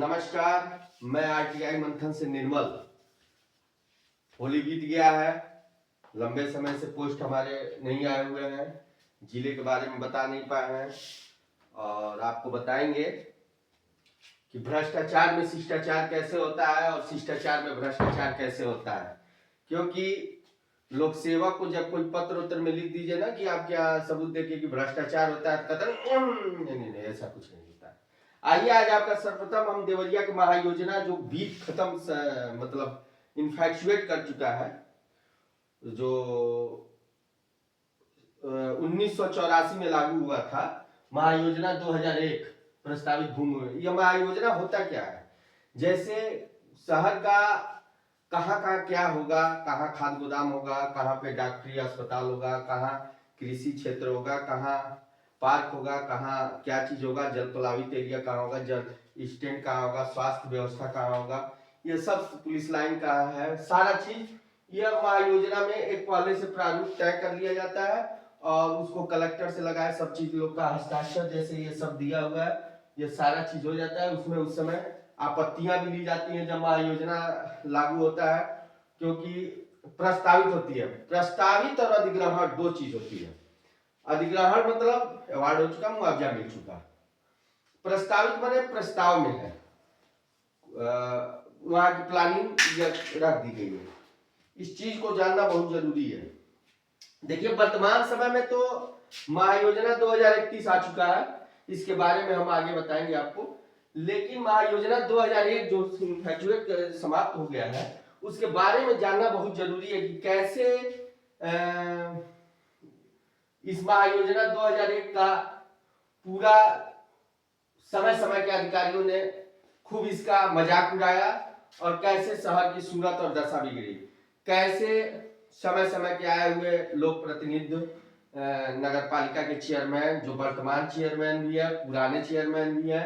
नमस्कार। मैं आईटीआई मंथन से निर्मल। होली बीत गया है, लंबे समय से पोस्ट हमारे नहीं आए हुए हैं, जिले के बारे में बता नहीं पाए हैं और आपको बताएंगे कि भ्रष्टाचार में शिष्टाचार कैसे होता है और शिष्टाचार में भ्रष्टाचार कैसे होता है। क्योंकि लोक सेवक को जब कोई पत्र उत्तर में लिख दीजिए ना कि आप क्या सबूत देखिए कि भ्रष्टाचार होता है, कहते नहीं, ऐसा कुछ नहीं होता है। आइए आज आपका सर्वप्रथम हम देवरिया की महायोजना जो बीत खत्म मतलब इन्फैक्चुएट कर चुका है, जो 1984 में लागू हुआ था, महायोजना 2001 प्रस्तावित भूमि। यह महायोजना होता क्या है, जैसे शहर का कहाँ क्या होगा, कहाँ खाद गोदाम होगा, कहाँ पे डॉक्टरी अस्पताल होगा, कहाँ कृषि क्षेत्र होगा, कहाँ पार्क होगा, कहाँ क्या चीज होगा, जल प्लावित एरिया कहाँ होगा, जल स्टैंड कहाँ होगा, स्वास्थ्य व्यवस्था कहाँ होगा, ये सब पुलिस लाइन कहाँ है, सारा चीज यह महायोजना में एक पहले से प्रारूप तय कर लिया जाता है और उसको कलेक्टर से लगाए सब चीज लोग का हस्ताक्षर जैसे ये सब दिया हुआ है, ये सारा चीज हो जाता है। उसमें उस समय आपत्तियां भी ली जाती हैं जब महायोजना लागू होता है, क्योंकि प्रस्तावित होती है। प्रस्तावित और अधिग्रहण दो चीज होती है। अधिग्रहण मतलब अवार्ड हो चुका, मुआवजा मिल चुका। प्रस्तावित माने प्रस्ताव में है, वहां की प्लानिंग रख दी गई है। इस चीज को जानना बहुत जरूरी है। देखिए वर्तमान समय में तो महायोजना 2031 आ चुका है, इसके बारे में हम आगे बताएंगे आपको। लेकिन महायोजना 2001 जो इन्फैक्चुएट समाप्त हो गया है, उसके बारे में जानना बहुत जरूरी है कि कैसे इस महायोजना 2001 का पूरा समय समय के अधिकारियों ने खूब इसका मजाक उड़ाया और कैसे शहर की सूरत और दशा बिगड़ी, कैसे समय समय के आए हुए लोक प्रतिनिधि, नगर पालिका के चेयरमैन, जो वर्तमान चेयरमैन भी है, पुराने चेयरमैन भी है,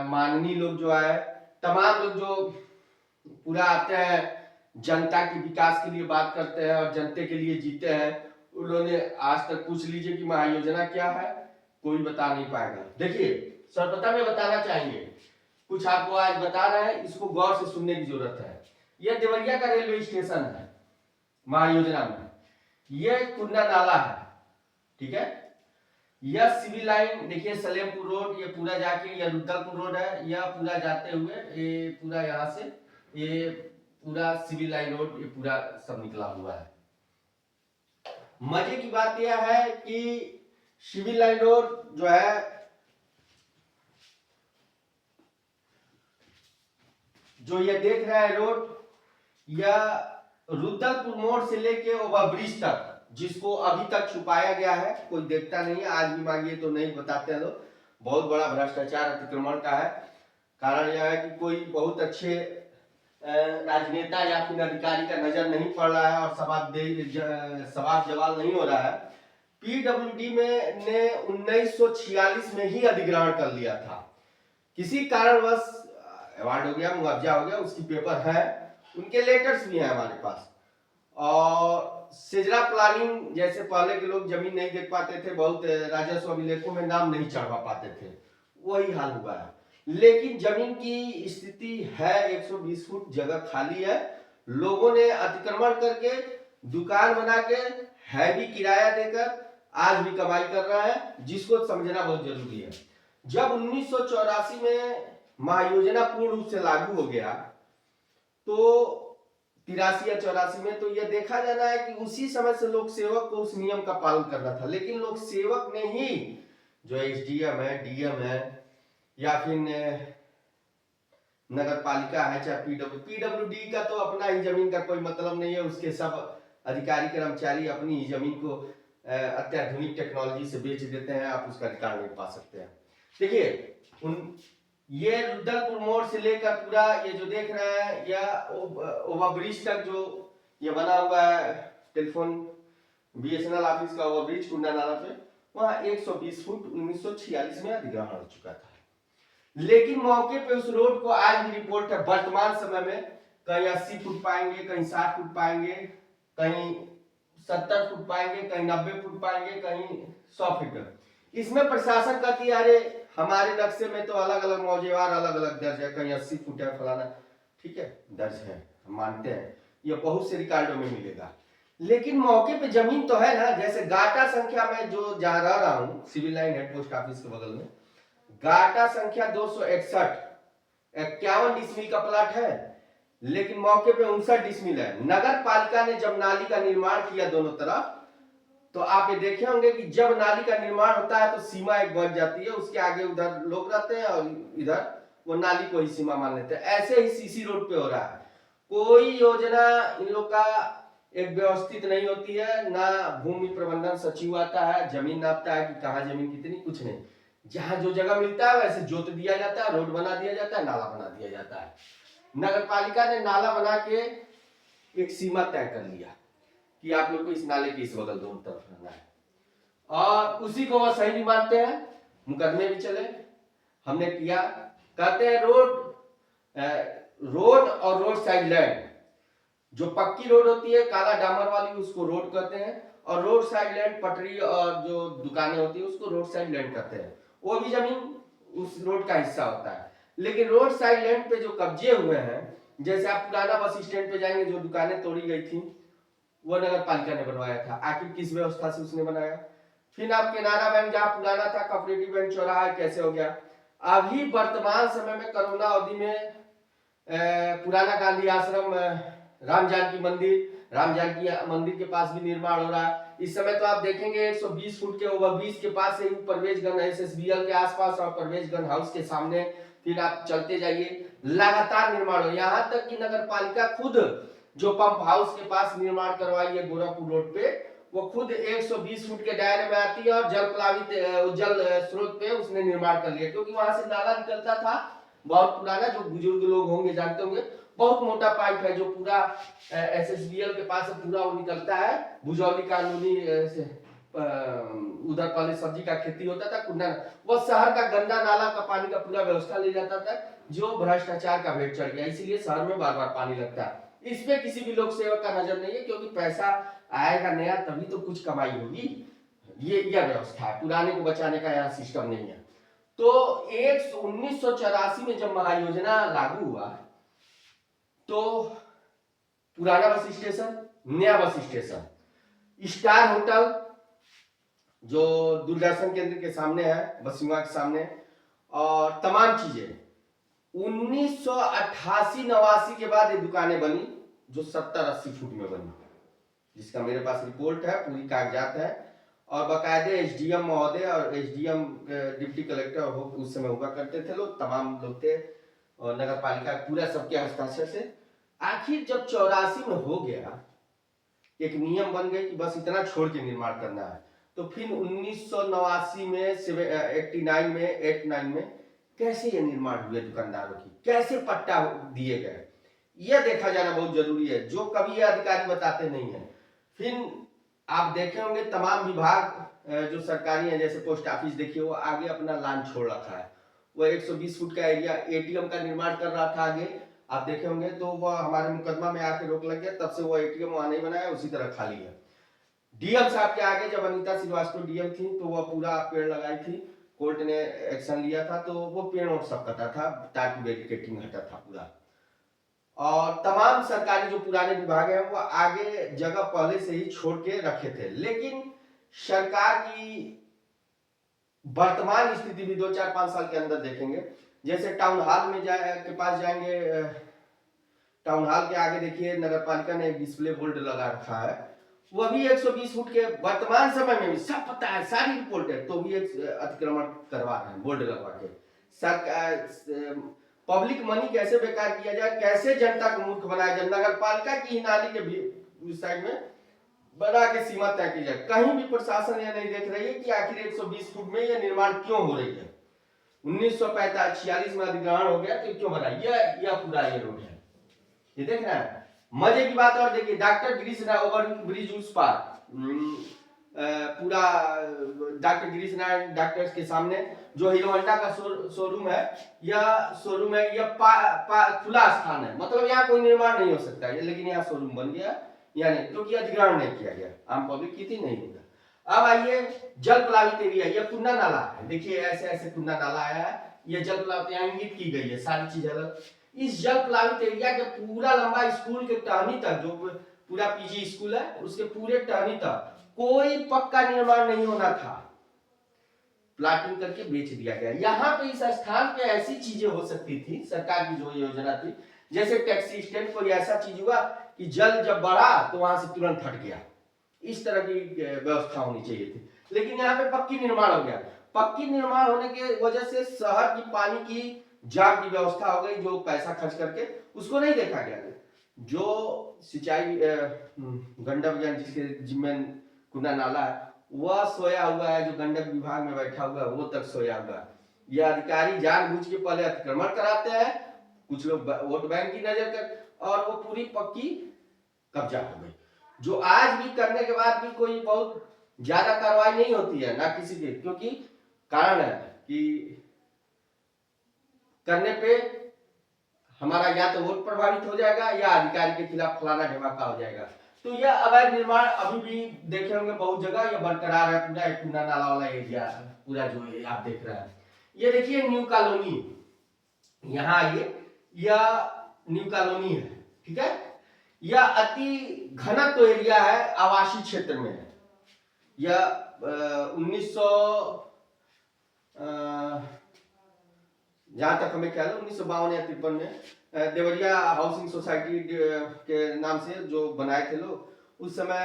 माननीय लोग जो है, तमाम लोग जो पूरा आते हैं, जनता के विकास के लिए बात करते हैं और जनता के लिए जीते हैं, उन्होंने आज तक पूछ लीजिए कि महायोजना क्या है, कोई बता नहीं पाएगा। देखिए सर्वप्रथम ये बताना चाहेंगे, कुछ आपको आज बता रहे हैं, इसको गौर से सुनने की जरूरत है। यह देवरिया का रेलवे स्टेशन है महायोजना में, यह कुंडा नाला है, ठीक है। यह सिविल लाइन देखिए, सलेमपुर रोड, ये पूरा जाके यह रुद्रपुर रोड है, यह पूरा जाते हुए ये पूरा यहाँ से ये पूरा सिविल लाइन रोड ये पूरा सब निकला हुआ है। मजे की बात यह है कि सिविल लाइन रोड जो है, जो ये देख रहा है रोड, यह रुद्रपुर मोड़ से लेके ओवरब्रिज तक, जिसको अभी तक छुपाया गया है, कोई देखता नहीं है। आज भी मांगिए तो नहीं बताते हैं लोग। बहुत बड़ा भ्रष्टाचार अतिक्रमण का है। कारण यह है कि कोई बहुत अच्छे राजनेता या फिर अधिकारी का नजर नहीं पड़ रहा है और सवाल जवाब नहीं हो रहा है। पीडब्ल्यूडी में ने 1946 में ही अधिग्रहण कर लिया था, किसी कारणवश अवार्ड हो गया, मुआवजा हो गया, उसकी पेपर है, उनके लेटर्स भी हैं हमारे पास। और सेजरा प्लानिंग जैसे पहले के लोग जमीन नहीं देख पाते थे, बहुत राजस्व अभिलेखों में नाम नहीं चढ़वा पाते थे, वही हाल हुआ है। लेकिन जमीन की स्थिति है, 120 फुट जगह खाली है, लोगों ने अतिक्रमण करके दुकान बना के हैवी किराया देकर आज भी कमाई कर रहा है, जिसको समझना बहुत जरूरी है। जब 1984 में महायोजना पूर्ण रूप से लागू हो गया, तो 83 या 84 में, तो यह देखा जाना है कि उसी समय से लोक सेवक को उस नियम का पालन करना था। लेकिन लोक सेवक ने ही, जो एसडीएम है, डीएम है, या फिर नगर पालिका है, चाहे पीडब्ल्यूडी का तो अपना ही जमीन का कोई मतलब नहीं है, उसके सब अधिकारी कर्मचारी अपनी ही जमीन को अत्याधुनिक टेक्नोलॉजी से बेच देते हैं, आप उसका रिकॉर्ड नहीं पा सकते हैं। देखिए ये रुद्रपुर मोड़ से लेकर पूरा ये जो देख रहे हैं, यह ओवरब्रिज तक जो ये बना हुआ है, टेलीफोन बीएसएनएल ऑफिस का ओवरब्रिज कुंडा नाला पे, वहां 120 फुट 1946 में अधिग्रहण हो चुका था। लेकिन मौके पे उस रोड को आज भी रिपोर्ट है, वर्तमान समय में कहीं 80 फुट पाएंगे, कहीं 60 फुट पाएंगे, कहीं 70 फुट पाएंगे, कहीं 90 फुट पाएंगे, कहीं 100 फुट। इसमें प्रशासन कहती है अरे हमारे नक्शे में तो अलग अलग मौजेवार अलग अलग दर्ज है, कहीं 80 फुट है फलाना, ठीक है दर्ज है, हम मानते हैं, ये बहुत से रिकॉर्डों में मिलेगा, लेकिन मौके पे जमीन तो है ना। जैसे गाटा संख्या में जो जहां रह रहा हूँ, civil line head post office के बगल में, गाटा संख्या 261, 51 डिसमिल का प्लाट है, लेकिन मौके पे 59 डिसमिल है। नगर पालिका ने जब नाली का निर्माण किया दोनों तरफ, तो आप ये देखे होंगे कि जब नाली का निर्माण होता है तो सीमा एक बन जाती है, उसके आगे उधर लोग रहते हैं और इधर वो नाली को ही सीमा मान लेते हैं। ऐसे ही सीसी रोड पे हो रहा है, कोई योजना इन लोग का एक व्यवस्थित नहीं होती है, ना भूमि प्रबंधन सचिव आता है जमीन नापता है कि कहाँ जमीन कितनी, कुछ नहीं, जहां जो जगह मिलता है वैसे जोत दिया जाता है, रोड बना दिया जाता है, नाला बना दिया जाता है। नगर पालिका ने नाला बना के एक सीमा तय कर लिया कि आप लोग को इस नाले के इस बगल दोनों तरफ रहना है, और उसी को वह सही भी मानते हैं। मुकदमे भी चले, हमने किया, कहते हैं रोड और रोड साइड लैंड, जो पक्की रोड होती है काला डामर वाली उसको रोड कहते हैं, और रोड साइड लैंड पटरी और जो दुकानें होती है उसको रोड साइड लैंड कहते हैं, वो भी जमीन उस रोड का हिस्सा होता है। लेकिन रोड साइड लैंड पे जो कब्जे हुए हैं, जैसे आप पुराना बस स्टैंड पे जाएंगे, जो दुकानें तोड़ी गई थी वो नगर पालिका ने बनवाया था, आखिर किस व्यवस्था से उसने बनाया। फिर आप केनारा बैंक जहां पुराना था, कोऑपरेटिव बैंक चौराहा कैसे हो गया। अभी वर्तमान समय में कोरोना अवधि में पुराना गांधी आश्रम, राम जानकी मंदिर के पास भी निर्माण हो रहा है। इस समय तो आप देखेंगे 120 फुट के ओवरब्रिज के पास से परवेजगंज SSBL के आसपास और परवेजगंज हाउस के सामने, फिर आप चलते जाइए लगातार निर्माण हो, यहाँ तक कि नगर पालिका खुद जो पंप हाउस के पास निर्माण करवाई है गोरखपुर रोड पे, वो खुद 120 फुट के दायरे में आती है और जल प्लावित जल स्रोत पे उसने निर्माण कर लिया, क्योंकि वहां से नाला निकलता था बहुत पुराना, जो बुजुर्ग लोग होंगे जानते होंगे, बहुत मोटा पाइप है जो पूरा SSBL के पास पूरा वो निकलता है, भुजौली कानूनी उधर पहले सब्जी का खेती होता था कुन्ना, वो शहर का गंदा नाला का पानी का पूरा व्यवस्था ले जाता था, जो भ्रष्टाचार का भेंट चढ़ गया, इसीलिए शहर में बार बार पानी लगता है। इस पे किसी भी लोक सेवक का नजर नहीं है, क्योंकि पैसा आएगा नया तभी तो कुछ कमाई होगी, ये यह व्यवस्था है, पुराने को बचाने का यहाँ सिस्टम नहीं है। तो 1984 में जब महायोजना लागू हुआ, तो पुराना बस स्टेशन, नया बस स्टेशन, स्टार होटल जो दूरदर्शन केंद्र के सामने है, बसिंगा के सामने, और तमाम चीजें 1988-89 के बाद ये दुकानें बनी जो 70-80 फुट में बनी, जिसका मेरे पास रिपोर्ट है, पूरी कागजात है, और बाकायदे SDM महोदय और SDM डिप्टी कलेक्टर उस समय हुआ करते थे लोग, तमाम लोग थे, और नगर पालिका पूरा सबके हस्ताक्षर से। आखिर जब 84 में हो गया, एक नियम बन गए कि बस इतना छोड़ के निर्माण करना है, तो फिर 1989 में 89 में कैसे ये निर्माण हुए दुकानदारों की, कैसे पट्टा दिए गए, यह देखा जाना बहुत जरूरी है, जो कभी ये अधिकारी बताते नहीं है। फिर आप देखे होंगे तमाम विभाग जो सरकारी है, जैसे पोस्ट ऑफिस देखिए, वो आगे अपना लान छोड़ रखा है, वो 120 फुट का एरिया ATM का निर्माण कर रहा था आगे, आप देखे होंगे, तो वह हमारे मुकदमा में आके रोक लग गया, तब से वो ATM वहां नहीं बनाया, उसी तरह खाली है। DM साहब के आगे जब अनीता श्रीवास्तव DM थी, तो वह पूरा पेड़ लगाई थी, कोर्ट ने एक्शन लिया था, तो वो पेड़ और सब कटा था ताकि वेजिटेटिंग हटा था पूरा। और तमाम सरकारी जो पुराने विभाग हैं वो आगे जगह पहले से ही छोड़ के रखे थे, लेकिन सरकार की वर्तमान स्थिति भी 2-4-5 साल के अंदर देखेंगे, जैसे टाउन हॉल में के पास जाएंगे, टाउन हॉल के आगे देखिए नगर पालिका ने एक डिस्प्ले बोर्ड लगा रखा है, वो भी 120 फुट के वर्तमान समय में भी सब पता है, सारी रिपोर्ट है, तो भी एक अतिक्रमण करवा रहे हैं बोर्ड लगवा के। सरकार पब्लिक मनी कैसे बेकार किया जाए, कैसे जनता को मूर्ख बनाया जाए, नगर पालिका की नाली के भी साइड में बना के सीमा तय की जाए। कहीं भी प्रशासन यह नहीं देख रही है कि आखिर 120 फुट में यह निर्माण क्यों हो रही है। 1946 में अधिग्रहण हो गया तो क्यों बना, यह पूरा ये रोड है, ये देख रहे हैं। मजे की बात और देखिए, doctor Girish Narayan over bridge उस पार, पूरा डॉक्टर गिरीश नारायण डॉक्टर्स के सामने जो हीरो होंडा का शोरूम है, यह शोरूम है, यह खुला स्थान है, मतलब यहाँ कोई निर्माण नहीं हो सकता है, लेकिन यहाँ शोरूम बन गया, यानी क्योंकि अधिग्रहण नहीं किया गया, आम पब्लिक की थी नहीं होगा। अब आइए जल प्लावित एरिया, ये कुन्ना नाला है, देखिए ऐसे ऐसे कुन्ना नाला आया है, ये जल प्लावित यहाँ इंगित की गई है सारी चीज अलग। इस जल प्लावित एरिया के पूरा लंबा स्कूल के टहनी तक, जो पूरा पीजी स्कूल है उसके पूरे टहनी तक कोई पक्का निर्माण नहीं होना था, प्लाटिंग करके बेच दिया गया। यहाँ पे इस स्थान पे ऐसी चीजें हो सकती थी, सरकार की जो योजना थी, जैसे टैक्सी स्टैंड, कोई ऐसा चीज हुआ कि जल जब बढ़ा तो वहां से तुरंत हट गया, इस तरह की व्यवस्था होनी चाहिए थी। लेकिन यहाँ पे पक्की निर्माण हो गया। पक्की निर्माण होने की वजह से शहर की पानी की जाग की व्यवस्था हो गई, जो पैसा खर्च करके उसको नहीं देखा गया। जो सिंचाई गंडक जिसके जिम्मे कुन्ना नाला है वह सोया हुआ है, जो गंडक विभाग में बैठा हुआ है वो तक सोया हुआ है। ये अधिकारी जानबूझ के पहले अतिक्रमण कराते हैं, कुछ लोग वोट बैंक की नजर कर, और वो पूरी पक्की कब्जा हो गई, जो आज भी करने के बाद भी कोई बहुत ज्यादा कार्रवाई नहीं होती है ना किसी की, क्योंकि कारण है कि करने पे हमारा या तो वोट प्रभावित हो जाएगा या अधिकारी के खिलाफ फलाना ढमाका हो जाएगा। तो यह अवैध निर्माण अभी भी देखे होंगे बहुत जगह, यह बरकरार है, पूरा एक कुन्ना नाला वाला एरिया पूरा जो है आप देख रहे हैं। ये देखिए न्यू कॉलोनी, यहाँ आइए, यह न्यू कॉलोनी है, ठीक है। यह अति घनत्व एरिया है, आवासीय क्षेत्र में है। यह 1900 जहां तक हमें ख्याल है 1952 या 53 में देवरिया हाउसिंग सोसाइटी के नाम से जो बनाए थे लोग, उस समय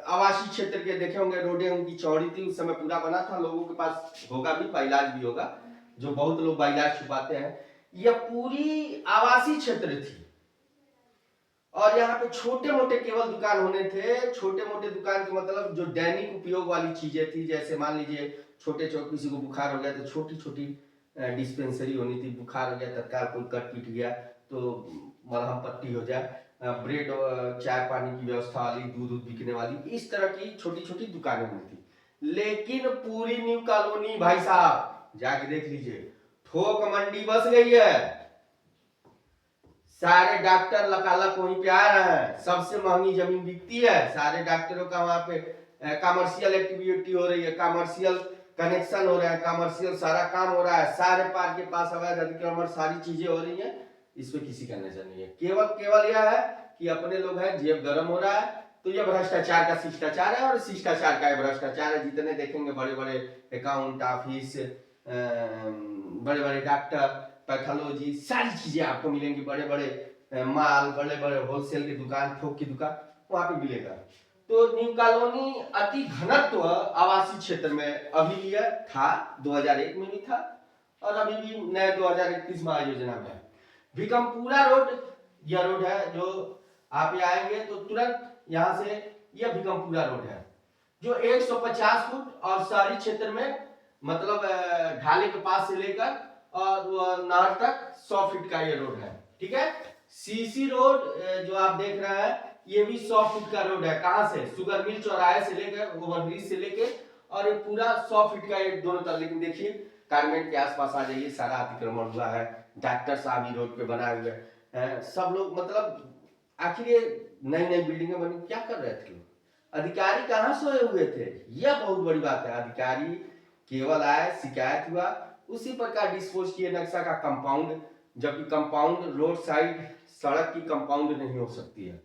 आवासीय क्षेत्र के देखे होंगे, रोडें उनकी चौड़ी थी, उस समय पूरा बना था, लोगों के पास होगा भी, बाइलाज भी होगा, जो बहुत लोग बाइलाज छुपाते हैं। यह पूरी आवासीय क्षेत्र थी और यहाँ पे छोटे मोटे केवल दुकान होने थे। छोटे मोटे दुकान के मतलब जो दैनिक उपयोग वाली चीजें थी, जैसे मान लीजिए छोटे छोटे किसी को बुखार हो गया तो छोटी छोटी डिस्पेंसरी होनी थी, बुखार हो गया तत्काल कोई कट पीट गया तो मलहम पट्टी हो जाए, ब्रेड चाय पानी की व्यवस्था वाली, दूध दूध बिकने वाली, इस तरह की छोटी छोटी दुकानें होनी थी। लेकिन पूरी न्यू कॉलोनी भाई साहब जाके देख लीजिए, थोक मंडी बस गई है, सारे डॉक्टर लकालक वहीं पे आ रहे हैं, सबसे महंगी जमीन बिकती है, सारे डॉक्टरों का वहां पे कमर्शियल एक्टिविटी हो रही है, कमर्शियल कनेक्शन हो रहा है, कमर्शियल सारा काम हो रहा है, सारे पार्क के पास अवैध अतिक्रमण सारी चीजें हो रही है, इस पे किसी का नजर नहीं है। केवल केवल यह है कि अपने लोग हैं, जेब गर्म हो रहा है, तो यह भ्रष्टाचार का शिष्टाचार है और शिष्टाचार का भ्रष्टाचार है। जितने देखेंगे बड़े बड़े अकाउंट ऑफिस, बड़े बड़े डॉक्टर, पैथोलॉजी, सारी चीजें आपको मिलेंगी, बड़े बड़े माल, बड़े बड़े होलसेल की दुकान, थोक की दुकान वहां पे मिलेगा। तो न्यू कॉलोनी अति घनत्व आवासीय क्षेत्र में अभी भी था, 2001 में भी था और अभी भी नए 2021 महायोजना में। भिकमपुरा रोड, यह रोड है जो आप यहाँ आएंगे तो तुरंत यहाँ से यह भिकमपुरा रोड है, जो 150 फुट और शहरी क्षेत्र में मतलब ढाले के पास से लेकर और नहर तक 100 फीट का ये रोड है, ठीक है। सीसी रोड जो आप देख रहे हैं ये भी 100 फीट का रोड है, कहां से, शुगर मिल चौराहे से लेकर ओवरब्रिज से लेकर, और ये पूरा 100 फीट का ये दोनों तरफ। लेकिन देखिए कारमेंट के आसपास आ जाइए, सारा अतिक्रमण हुआ है, डॉक्टर साहब ही रोड पे बनाए हुए हैं, सब लोग मतलब आखिर ये नई नई बिल्डिंगें बनी, क्या कर रहे थे, अधिकारी कहाँ सोए हुए थे, यह बहुत बड़ी बात है। अधिकारी केवल आए, शिकायत हुआ, उसी प्रकार डिस्पोज किए नक्शा का कंपाउंड, जबकि कंपाउंड रोड साइड सड़क की कंपाउंड नहीं हो सकती है।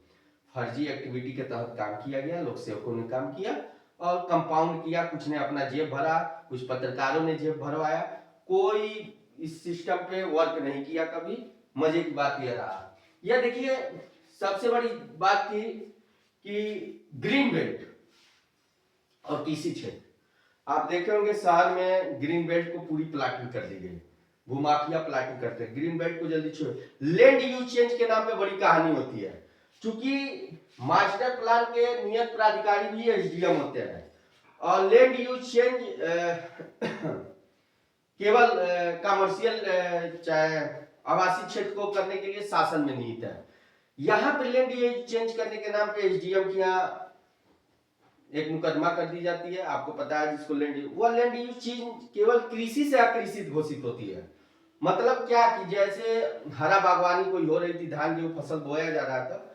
फर्जी एक्टिविटी के तहत काम किया गया, लोक सेवकों ने काम किया और कंपाउंड किया, कुछ ने अपना जेब भरा, कुछ पत्रकारों ने जेब भरवाया, कोई इस सिस्टम पे वर्क नहीं किया कभी। मजे की बात यह रहा। यह देखिए सबसे बड़ी बात थी कि ग्रीन बेल्ट और टीसी क्षेत्र, आप देखे होंगे शहर में ग्रीन बेल्ट को पूरी प्लाटिंग कर दी गई, भूमाफिया प्लाटिंग करते हैं, ग्रीन बेल्ट को जल्दी छोड़। लैंड यूज चेंज के नाम पे बड़ी कहानी होती है, क्योंकि मास्टर प्लान के नियत प्राधिकारी भी एसडीएम होते हैं और लैंड यूज चेंज केवल कमर्शियल चाहे आवासीय क्षेत्र को करने के लिए शासन में निहित है। यहाँ पे लैंड यूज चेंज करने के नाम पे एसडीएम की यहाँ एक मुकदमा कर दी जाती है, आपको पता है, जिसको लैंड यूज चेंज केवल कृषि से अकृषित घोषित होती है। मतलब क्या कि जैसे हरा बागवानी कोई हो रही थी, धान की फसल बोया जा रहा था,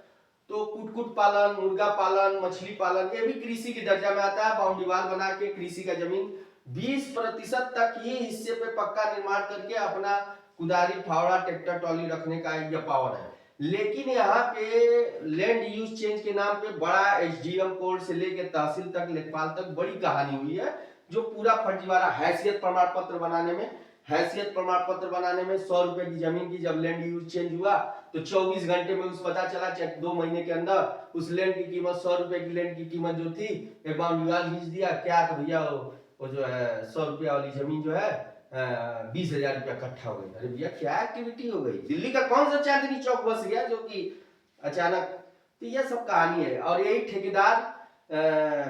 तो कुटकुट पालन, मुर्गा पालन, मछली पालन, ये भी कृषि के दर्जा में आता है। बाउंड्री वॉल बना के कृषि का जमीन 20% तक ही हिस्से पे पक्का निर्माण करके अपना कुदारी, फावड़ा, ट्रैक्टर ट्रॉली रखने का ये पावर है। लेकिन यहाँ पे लैंड यूज चेंज के नाम पे बड़ा एसडीएम कोर्ट से लेके तहसील तक, लेखपाल तक बड़ी कहानी हुई है, जो पूरा फर्जीवाड़ा। हैसियत प्रमाण पत्र बनाने में 100 रुपए की जमीन की जब लैंड यूज चेंज हुआ तो 24 घंटे में उस पता चला, 2 महीने के अंदर उस लैंड की कीमत 100 रुपए की लैंड की कीमत जो थी, एक बाउंड्री वॉल खींच दिया। क्या तो भैया वो जो है 100 रुपया वाली जमीन जो है 20,000 रुपया इकट्ठा हो गई। अरे भैया क्या एक्टिविटी हो गई, दिल्ली का कौन सा चांदनी चौक बस गया जो कि अचानक। तो यह सब कहानी है। और यही ठेकेदार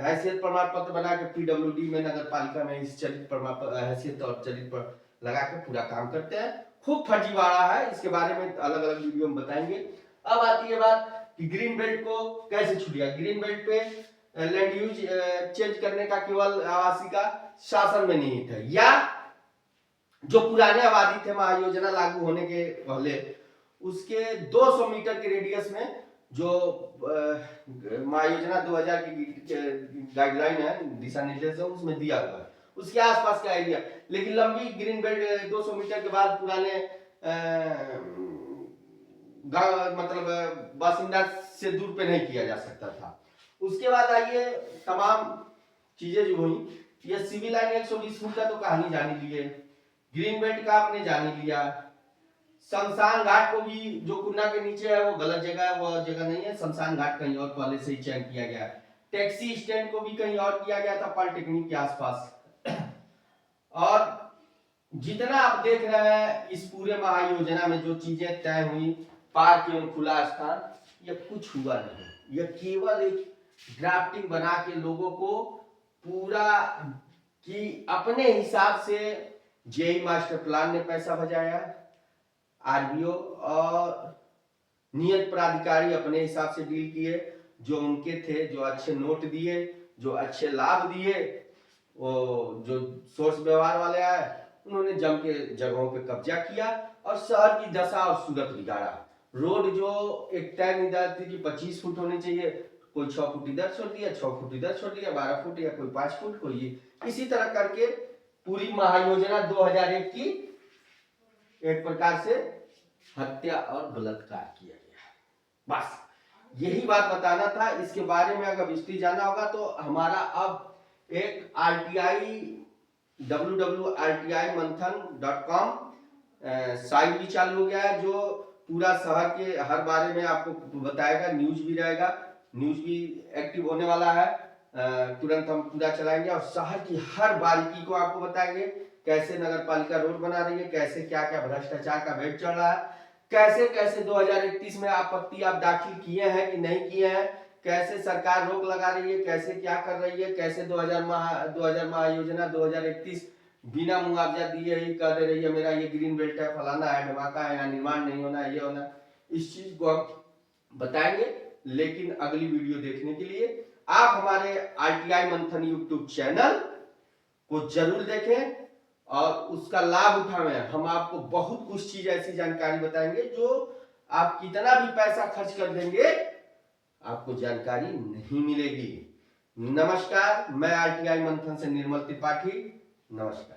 हैसियत प्रमाण पत्र बना के पीडब्ल्यूडी में, नगर पालिका में इस चलित प्रमाण हैसियत और चलित पर लगा के पूरा काम करते हैं। खूब फर्जीवाड़ा है, इसके बारे में अलग अलग वीडियो में बताएंगे। अब आती है बात कि ग्रीन बेल्ट को कैसे छूट गया। ग्रीन बेल्ट पे लैंड यूज चेंज करने का केवल आवासी का शासन में नहीं था, या जो पुराने आबादी थे महायोजना लागू होने के पहले, उसके 200 मीटर के रेडियस में जो महायोजना 2000 की गाइडलाइन है, दिशा निर्देश है, उसमें दिया हुआ है उसके आसपास का एरिया। लेकिन लंबी ग्रीन बेल्ट 200 मीटर के बाद पुराने मतलब बासिंदा से दूर पे नहीं किया जा सकता था। उसके बाद आइए तमाम चीजें जो हुई, ये सिविल लाइन 120 फुट का तो कहानी जानी लिए, ग्रीन बेल्ट का आपने जान लिया, शमशान घाट को भी जो कुन्ना के नीचे है वो गलत जगह है, वो जगह नहीं है, शमशान घाट कहीं और पहले से ही चयन किया गया है। टैक्सी स्टैंड को भी कहीं और किया गया था, पॉलिटेक्निक के आसपास। और जितना आप देख रहे हैं इस पूरे महायोजना में जो चीजें तय हुई, पार्क एवं खुला स्थान, ये कुछ हुआ नहीं। यह केवल एक ड्राफ्टिंग बना के लोगों को पूरा कि अपने हिसाब से जेई मास्टर प्लान ने पैसा बचाया, आरबीओ और नियत प्राधिकारी अपने हिसाब से डील किए, जो उनके थे, जो अच्छे नोट दिए, जो अच्छे लाभ दिए, वो जो सोर्स व्यवहार वाले आए उन्होंने जम के जगहों पे कब्जा किया और शहर की दशा और सूरत बिगाड़ा। रोड जो एक तय निर्धारित थी कि 25 फुट होनी चाहिए, कोई 6 फुट इधर छोड़ दिया, 6 फुट इधर छोड़ दिया, 12 फुट, या कोई 5 फुट, कोई इसी तरह करके पूरी महायोजना 2001 की एक प्रकार से हत्या और बलात्कार किया गया। बस यही बात बताना था। इसके बारे में अगर विस्तृत जाना होगा तो हमारा अब एक RTI www.rtimanthan.com साइट भी चालू हो गया है, जो पूरा शहर के हर बारे में आपको बताएगा। न्यूज भी रहेगा, न्यूज भी एक्टिव होने वाला है, तुरंत हम पूरा चलाएंगे और शहर की हर बारीकी को आपको बताएंगे। कैसे नगर पालिका रोड बना रही है, कैसे क्या क्या भ्रष्टाचार का भेद चल रहा है, कैसे कैसे 2031 में आपत्ति आप दाखिल किए हैं कि नहीं किए हैं, कैसे सरकार रोक लगा रही है, कैसे क्या कर रही है, कैसे 2000 महायोजना 2031 बिना मुआवजा दिए ही कह दे रही है मेरा ये ग्रीन बेल्ट है, फलाना है, धमाका है, यहाँ निर्माण नहीं होना, ये होना। इस चीज को हम बताएंगे। लेकिन अगली वीडियो देखने के लिए आप हमारे RTI मंथन यूट्यूब चैनल को जरूर देखें और उसका लाभ उठाएं। हम आपको बहुत कुछ चीज ऐसी जानकारी बताएंगे जो आप कितना भी पैसा खर्च कर देंगे आपको जानकारी नहीं मिलेगी। नमस्कार, मैं RTI मंथन से निर्मल त्रिपाठी। नमस्कार।